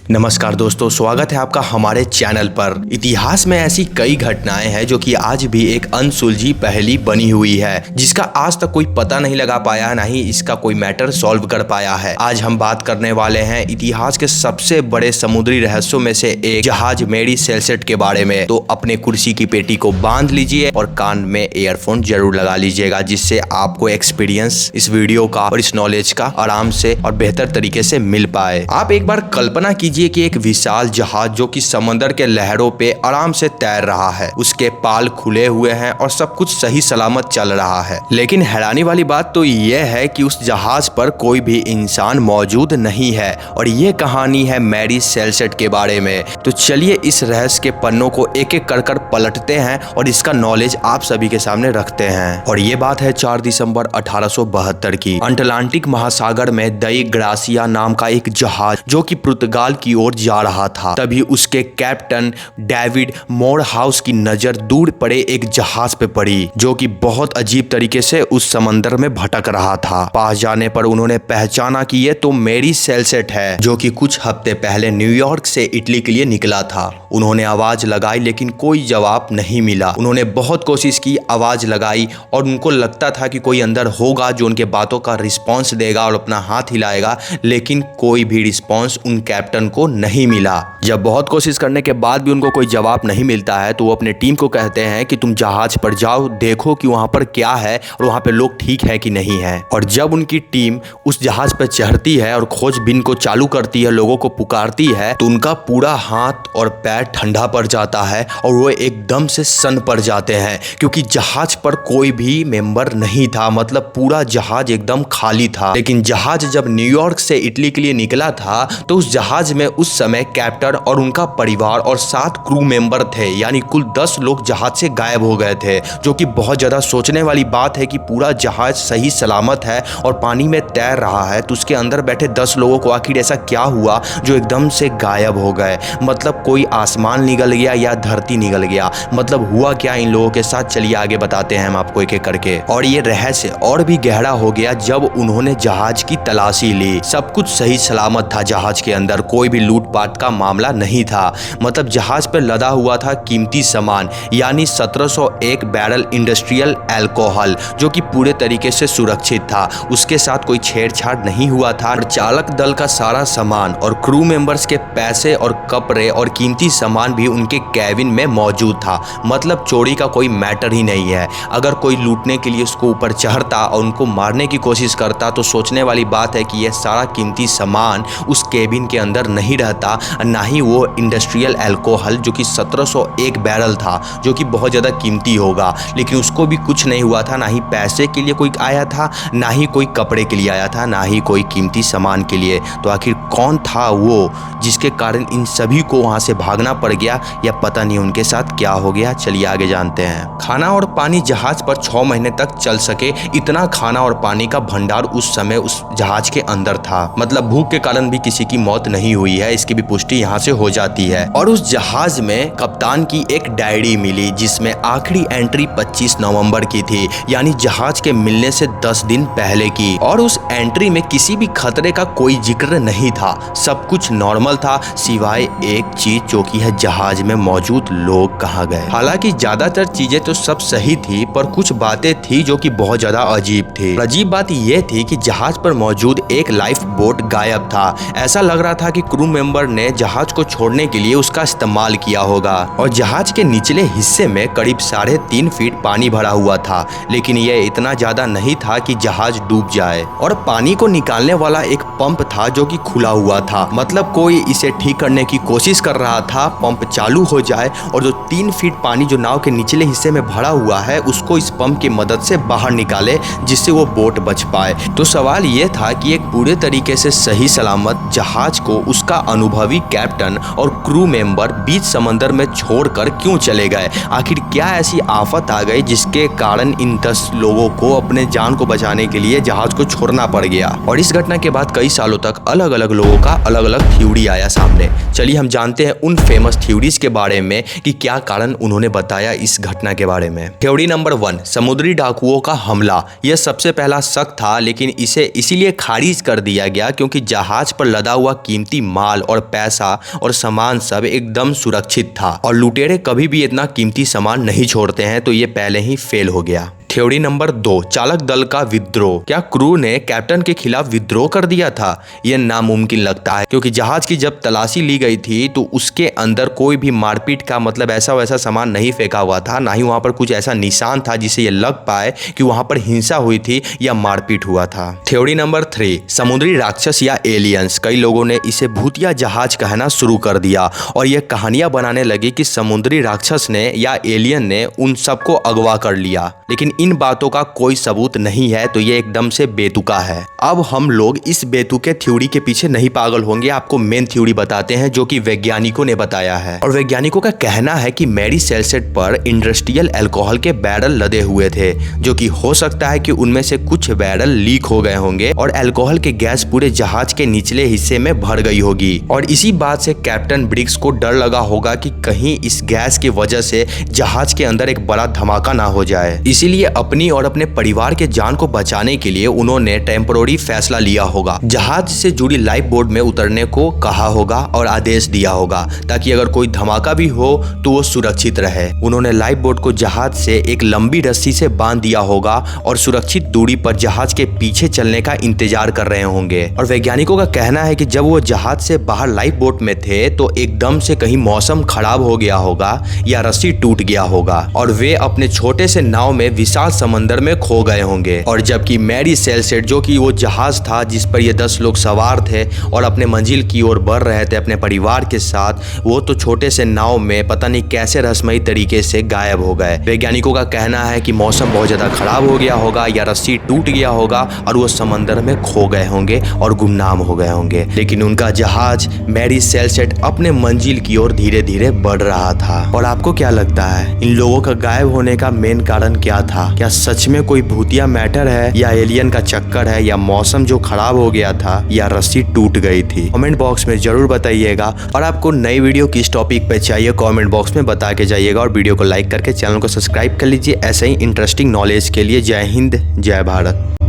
नमस्कार दोस्तों, स्वागत है आपका हमारे चैनल पर। इतिहास में ऐसी कई घटनाएं हैं जो कि आज भी एक अनसुलझी पहेली बनी हुई है, जिसका आज तक कोई पता नहीं लगा पाया, ना ही इसका कोई मैटर सॉल्व कर पाया है। आज हम बात करने वाले हैं इतिहास के सबसे बड़े समुद्री रहस्यों में से एक जहाज मेरी सेल्सेट के बारे में। तो अपने कुर्सी की पेटी को बांध लीजिए और कान में एयरफोन जरूर लगा लीजिएगा, जिससे आपको एक्सपीरियंस इस वीडियो का और इस नॉलेज का आराम से और बेहतर तरीके से मिल पाए। आप एक बार कल्पना कीजिए कि एक विशाल जहाज जो कि समंदर के लहरों पे आराम से तैर रहा है, उसके पाल खुले हुए हैं और सब कुछ सही सलामत चल रहा है। लेकिन हैरानी वाली बात तो यह है कि उस जहाज पर कोई भी इंसान मौजूद नहीं है। और ये कहानी है मैरी सेल्सेट के बारे में। तो चलिए इस रहस्य के पन्नों को एक एक कर पलटते हैं और इसका नॉलेज आप सभी के सामने रखते हैं। और ये बात है 4 दिसंबर 1872 की। अटलांटिक महासागर में दई ग्रासिया नाम का एक जहाज जो कि पुर्तगाल की ओर जा रहा था, तभी उसके कैप्टन डेविड मोरहाउस की नजर दूर पड़े एक जहाज पे पड़ी जो कि बहुत अजीब तरीके से उस समंदर में भटक रहा था। पास जाने पर उन्होंने पहचाना कि ये तो मेरी सेल्सेट है, जो कि कुछ हफ्ते पहले न्यूयॉर्क से इटली के लिए निकला था। उन्होंने आवाज लगाई लेकिन कोई जवाब नहीं मिला। उन्होंने बहुत कोशिश की, आवाज लगाई और उनको लगता था कि कोई अंदर होगा जो उनके बातों का रिस्पॉन्स देगा और अपना हाथ हिलाएगा, लेकिन कोई भी रिस्पॉन्स उन कैप्टन को नहीं मिला। जब बहुत कोशिश करने के बाद भी उनको कोई जवाब नहीं मिलता है तो वो अपने टीम को कहते हैं कि तुम जहाज पर जाओ, देखो कि वहां पर क्या है और वहां पे लोग ठीक है कि नहीं है। और जब उनकी टीम उस जहाज पर चढ़ती है और खोजबीन को चालू करती है, लोगों को पुकारती है, तो उनका पूरा हाथ और पैर ठंडा पड़ जाता है और वो एकदम से सन्न पड़ जाते हैं, क्योंकि जहाज पर कोई भी मेंबर नहीं था। मतलब पूरा जहाज एकदम खाली था। लेकिन जहाज जब न्यूयॉर्क से इटली के लिए निकला था तो उस जहाज में उस समय कैप्टन और उनका परिवार और 7 क्रू मेंबर थे, यानी कुल 10 लोग जहाज से गायब हो गए थे, जो कि बहुत ज्यादा सोचने वाली बात है कि पूरा जहाज सही सलामत है और पानी में तैर रहा है, तो उसके अंदर बैठे 10 लोगों को आखिर ऐसा क्या हुआ जो एकदम से गायब हो गए। मतलब कोई आसमान निगल गया या धरती निगल गया, मतलब हुआ क्या इन लोगों के साथ, चलिए आगे बताते हैं हम आपको एक एक करके। और ये रहस्य और भी गहरा हो गया जब उन्होंने जहाज की तलाशी ली। सब कुछ सही सलामत था जहाज के अंदर, कोई भी लूटपाट का मामला नहीं था। मतलब जहाज पर लदा हुआ था कीमती सामान, यानी 1701 बैरल इंडस्ट्रियल अल्कोहल, जो कि पूरे तरीके से सुरक्षित था। उसके साथ कोई छेड़छाड़ नहीं हुआ था। और चालक दल का सारा सामान और क्रू मेंबर्स के पैसे और कपड़े और कीमती सामान भी उनके कैबिन में मौजूद था। मतलब चोरी का कोई मैटर ही नहीं है। अगर कोई लूटने के लिए उसको ऊपर चढ़ता और उनको मारने की कोशिश करता तो सोचने वाली बात है कि यह सारा कीमती सामान उस केबिन के अंदर नहीं रहता, ना ही वो इंडस्ट्रियल अल्कोहल जो कि 1701 बैरल था, जो कि बहुत ज़्यादा कीमती होगा। लेकिन उसको भी कुछ नहीं हुआ था, ना ही पैसे के लिए कोई आया था, ना ही कोई कपड़े के लिए आया था, ना ही कोई कीमती सामान के लिए। तो आखिर कौन था वो जिसके कारण इन सभी को वहाँ से भागना पड़ गया, या पता नहीं उनके साथ क्या हो गया। चलिए आगे जानते हैं। खाना और पानी जहाज पर 6 महीने तक चल सके, इतना खाना और पानी का भंडार उस समय उस जहाज के अंदर था। मतलब भूख के कारण भी किसी की मौत नहीं हुई है, इसकी भी पुष्टि यहाँ से हो जाती है। और उस जहाज में कप्तान की एक डायरी मिली जिसमें आखिरी एंट्री 25 नवंबर की थी, यानी जहाज के मिलने से 10 दिन पहले की। और उस एंट्री में किसी भी खतरे का कोई जिक्र नहीं था, सब कुछ नॉर्मल था, सिवाय एक चीज जो कि है जहाज में मौजूद लोग कहाँ गए। हालांकि ज्यादातर चीजें तो सब सही थी, पर कुछ बातें थी जो कि बहुत ज्यादा अजीब थी। अजीब बात यह थी कि जहाज पर मौजूद एक लाइफ बोट गायब था। ऐसा लग रहा था कि क्रू मेंबर ने जहाज को छोड़ने के लिए उसका इस्तेमाल किया होगा। और जहाज के निचले हिस्से में करीब 3.5 फीट पानी भरा हुआ था, लेकिन यह इतना ज्यादा नहीं था कि जहाज डूब जाए। और पानी को निकालने वाला एक पंप था जो कि खुला हुआ था। मतलब कोई इसे ठीक करने की कोशिश कर रहा था, पंप चालू हो जाए और जो 3 फीट पानी जो नाव के निचले हिस्से में भरा हुआ है उसको इस पंप की मदद से बाहर निकाले, जिससे वो बोट बच पाए। तो सवाल ये था कि एक पूरे तरीके से सही सलामत जहाज को उसका अनुभवी कैप्टन और क्रू मेंबर बीच समंदर में छोड़कर क्यों चले गए। आखिर क्या ऐसी आफत आ गई जिसके कारण इन 10 लोगों को अपने जान को बचाने के लिए जहाज को छोड़ना पड़ गया। और इस घटना के बाद कई सालों तक अलग अलग लोगों का अलग अलग थ्योरी आया सामने। चलिए हम जानते हैं उन फेमस थ्योरीज के बारे में कि क्या कारण उन्होंने बताया इस घटना के बारे में। थ्योरी नंबर 1, समुद्री डाकुओं का हमला। यह सबसे पहला शक था, लेकिन इसे इसीलिए खारिज कर दिया गया क्योंकि जहाज पर लदा हुआ कीमती माल और पैसा और सामान सब एकदम सुरक्षित था और लुटेरे कभी भी इतना कीमती सामान नहीं छोड़ते हैं, तो ये पहले ही फेल हो गया। थ्योरी नंबर 2, चालक दल का विद्रोह। क्या क्रू ने कैप्टन के खिलाफ विद्रोह कर दिया था? यह नामुमकिन लगता है क्योंकि जहाज की जब तलाशी ली गई थी तो उसके अंदर कोई भी मारपीट का मतलब ऐसा वैसा सामान नहीं फेंका हुआ था, ना ही वहां पर कुछ ऐसा निशान था जिससे यह लग पाए कि वहां पर हिंसा हुई थी या मारपीट हुआ था। थ्योरी नंबर 3, समुद्री राक्षस या एलियंस। कई लोगों ने इसे भूतिया जहाज कहना शुरू कर दिया और यह कहानियां बनाने लगी कि समुद्री राक्षस ने या एलियन ने उन सबको अगवा कर लिया, लेकिन इन बातों का कोई सबूत नहीं है, तो ये एकदम से बेतुका है। अब हम लोग इस बेतुके थ्योरी के पीछे नहीं पागल होंगे, आपको मेन थ्योरी बताते हैं जो कि वैज्ञानिकों ने बताया है। और वैज्ञानिकों का कहना है कि मैरी सेल्सेट पर इंडस्ट्रियल अल्कोहल के बैरल लदे हुए थे, जो कि हो सकता है कि उनमें से कुछ बैरल लीक हो गए होंगे और अल्कोहल के गैस पूरे जहाज के निचले हिस्से में भर गई होगी। और इसी बात से कैप्टन ब्रिग्स को डर लगा होगा कि कहीं इस गैस की वजह से जहाज के अंदर एक बड़ा धमाका ना हो जाए। इसीलिए अपनी और अपने परिवार के जान को बचाने के लिए उन्होंने टेम्पोररी फैसला लिया होगा, जहाज से जुड़ी लाइफ बोट में उतरने को कहा होगा और आदेश दिया होगा ताकि अगर कोई धमाका भी हो तो वो सुरक्षित रहे। उन्होंने लाइफ बोट को जहाज से एक लंबी रस्सी से बांध दिया होगा और सुरक्षित दूरी पर जहाज के पीछे चलने का इंतजार कर रहे होंगे। और वैज्ञानिकों का कहना है कि जब वो जहाज से बाहर लाइफ बोट में थे तो एकदम से कहीं मौसम खराब हो गया होगा या रस्सी टूट गया होगा और वे अपने छोटे से नाव में विशाल समंदर में खो गए होंगे। और जबकि मैरी सेल्सेट, जो कि वो जहाज था जिस पर ये 10 लोग सवार थे और अपने मंजिल की ओर बढ़ रहे थे अपने परिवार के साथ, वो तो छोटे से नाव में पता नहीं कैसे रहस्यमयी तरीके से गायब हो गए। वैज्ञानिकों का कहना है कि मौसम बहुत ज्यादा खराब हो गया होगा या रस्सी टूट गया होगा और वो समंदर में खो गए होंगे और गुमनाम हो गए होंगे, लेकिन उनका जहाज मैरी सेल्सेट अपने मंजिल की ओर धीरे धीरे बढ़ रहा था। और आपको क्या लगता है इन लोगों का गायब होने का मेन कारण क्या था? क्या सच में कोई भूतिया मैटर है या एलियन का चक्कर है या मौसम जो खराब हो गया था या रस्सी टूट गई थी? कमेंट बॉक्स में जरूर बताइएगा। और आपको नई वीडियो किस टॉपिक पे चाहिए कमेंट बॉक्स में बता के जाइएगा और वीडियो को लाइक करके चैनल को सब्सक्राइब कर लीजिए ऐसे ही इंटरेस्टिंग नॉलेज के लिए। जय हिंद, जय भारत।